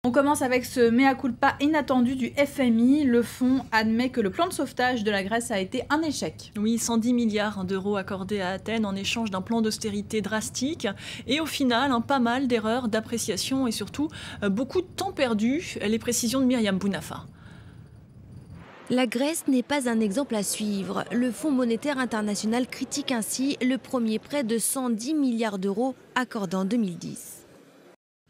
On commence avec ce mea culpa inattendu du FMI. Le fonds admet que le plan de sauvetage de la Grèce a été un échec. Oui, 110 milliards d'euros accordés à Athènes en échange d'un plan d'austérité drastique. Et au final, pas mal d'erreurs d'appréciation et surtout beaucoup de temps perdu. Les précisions de Myriam Bounafa. La Grèce n'est pas un exemple à suivre. Le Fonds monétaire international critique ainsi le premier prêt de 110 milliards d'euros accordé en 2010.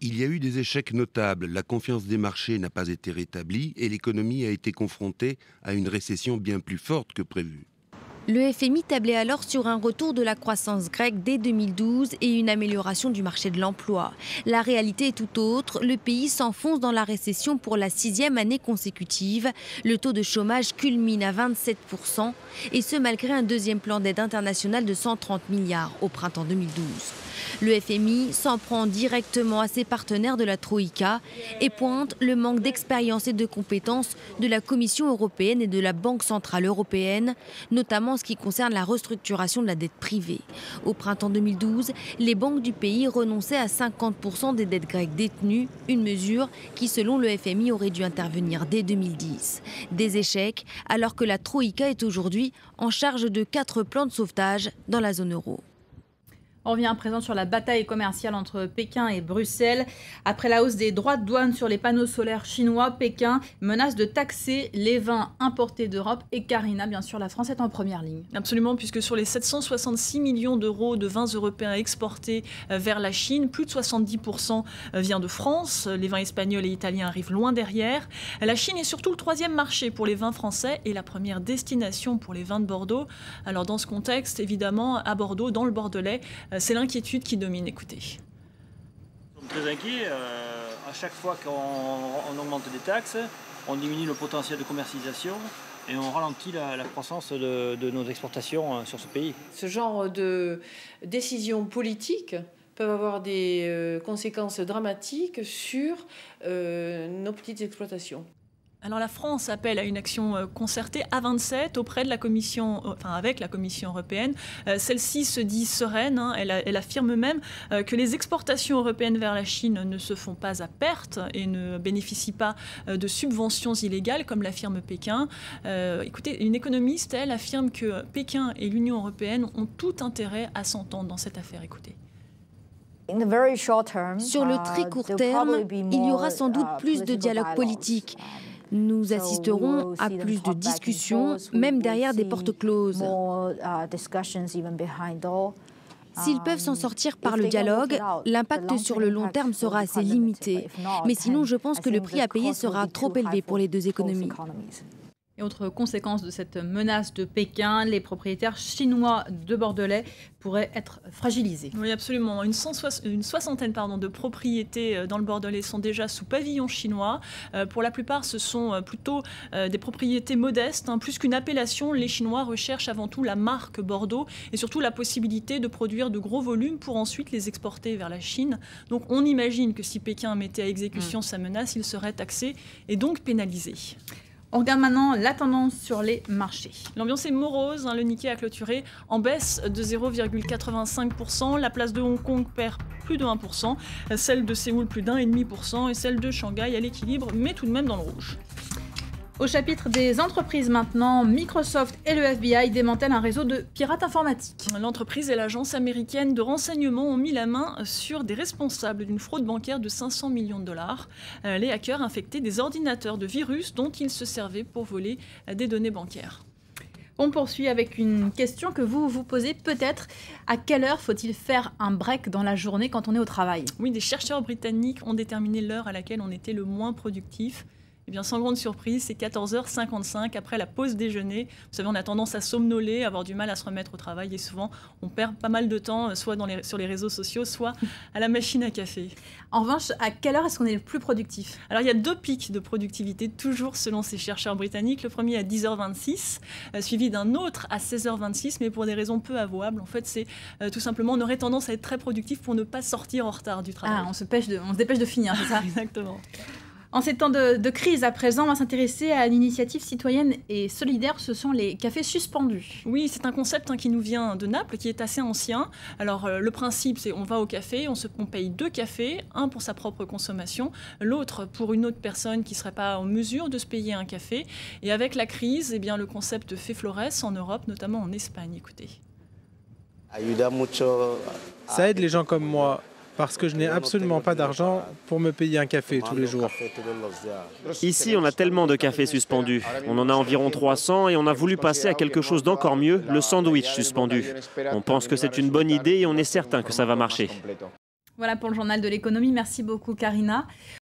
Il y a eu des échecs notables, la confiance des marchés n'a pas été rétablie et l'économie a été confrontée à une récession bien plus forte que prévu. Le FMI tablait alors sur un retour de la croissance grecque dès 2012 et une amélioration du marché de l'emploi. La réalité est tout autre. Le pays s'enfonce dans la récession pour la 6e année consécutive. Le taux de chômage culmine à 27%, et ce malgré un deuxième plan d'aide internationale de 130 milliards au printemps 2012. Le FMI s'en prend directement à ses partenaires de la Troïka et pointe le manque d'expérience et de compétences de la Commission européenne et de la Banque centrale européenne, notamment en ce qui concerne la restructuration de la dette privée. Au printemps 2012, les banques du pays renonçaient à 50% des dettes grecques détenues, une mesure qui, selon le FMI, aurait dû intervenir dès 2010. Des échecs, alors que la Troïka est aujourd'hui en charge de 4 plans de sauvetage dans la zone euro. On revient à présent sur la bataille commerciale entre Pékin et Bruxelles. Après la hausse des droits de douane sur les panneaux solaires chinois, Pékin menace de taxer les vins importés d'Europe. Et Karina, bien sûr, la France est en première ligne. Absolument, puisque sur les 766 millions d'euros de vins européens exportés vers la Chine, plus de 70% vient de France. Les vins espagnols et italiens arrivent loin derrière. La Chine est surtout le 3e marché pour les vins français et la première destination pour les vins de Bordeaux. Alors dans ce contexte, évidemment, à Bordeaux, dans le Bordelais, c'est l'inquiétude qui domine, écoutez. Nous sommes très inquiets. À chaque fois qu'on augmente des taxes, on diminue le potentiel de commercialisation et on ralentit la croissance de nos exportations sur ce pays. Ce genre de décisions politiques peuvent avoir des conséquences dramatiques sur nos petites exploitations. Alors la France appelle à une action concertée à 27 auprès de la Commission, avec la Commission européenne. Celle-ci se dit sereine. Elle affirme même que les exportations européennes vers la Chine ne se font pas à perte et ne bénéficient pas de subventions illégales, comme l'affirme Pékin. Écoutez, une économiste, elle, affirme que Pékin et l'Union européenne ont tout intérêt à s'entendre dans cette affaire. Écoutez. Sur le très court terme, il y aura sans doute plus de dialogue politique. Nous assisterons à plus de discussions, même derrière des portes closes. S'ils peuvent s'en sortir par le dialogue, l'impact sur le long terme sera assez limité. Mais sinon, je pense que le prix à payer sera trop élevé pour les deux économies. Et autre conséquence de cette menace de Pékin, les propriétaires chinois de Bordelais pourraient être fragilisés. Oui, absolument. Une soixantaine de propriétés dans le Bordelais sont déjà sous pavillon chinois. Pour la plupart, ce sont plutôt des propriétés modestes. Plus qu'une appellation, les Chinois recherchent avant tout la marque Bordeaux et surtout la possibilité de produire de gros volumes pour ensuite les exporter vers la Chine. Donc on imagine que si Pékin mettait à exécution sa menace, il serait taxé et donc pénalisé. On regarde maintenant la tendance sur les marchés. L'ambiance est morose, le Nikkei a clôturé en baisse de 0,85%. La place de Hong Kong perd plus de 1%, celle de Séoul plus d'1,5% et celle de Shanghai à l'équilibre, mais tout de même dans le rouge. Au chapitre des entreprises maintenant, Microsoft et le FBI démantèlent un réseau de pirates informatiques. L'entreprise et l'agence américaine de renseignement ont mis la main sur des responsables d'une fraude bancaire de 500 millions de dollars. Les hackers infectaient des ordinateurs de virus dont ils se servaient pour voler des données bancaires. On poursuit avec une question que vous vous posez peut-être. À quelle heure faut-il faire un break dans la journée quand on est au travail ? Oui, des chercheurs britanniques ont déterminé l'heure à laquelle on était le moins productif. Eh bien, sans grande surprise, c'est 14h55 après la pause déjeuner. Vous savez, on a tendance à somnoler, à avoir du mal à se remettre au travail et souvent, on perd pas mal de temps, soit sur les réseaux sociaux, soit à la machine à café. En revanche, à quelle heure est-ce qu'on est le plus productif ? Alors, il y a 2 pics de productivité, toujours selon ces chercheurs britanniques. Le premier à 10h26, suivi d'un autre à 16h26, mais pour des raisons peu avouables. En fait, c'est tout simplement, on aurait tendance à être très productif pour ne pas sortir en retard du travail. Ah, on se dépêche de finir, c'est ça ? Exactement. En ces temps de crise à présent, on va s'intéresser à l'initiative citoyenne et solidaire, ce sont les cafés suspendus. Oui, c'est un concept qui nous vient de Naples, qui est assez ancien. Alors le principe, c'est on va au café, on paye 2 cafés, un pour sa propre consommation, l'autre pour une autre personne qui ne serait pas en mesure de se payer un café. Et avec la crise, eh bien, le concept fait florès en Europe, notamment en Espagne. Écoutez. Ça aide les gens comme moi, parce que je n'ai absolument pas d'argent pour me payer un café tous les jours. Ici, on a tellement de cafés suspendus. On en a environ 300 et on a voulu passer à quelque chose d'encore mieux, le sandwich suspendu. On pense que c'est une bonne idée et on est certain que ça va marcher. Voilà pour le journal de l'économie. Merci beaucoup, Karina.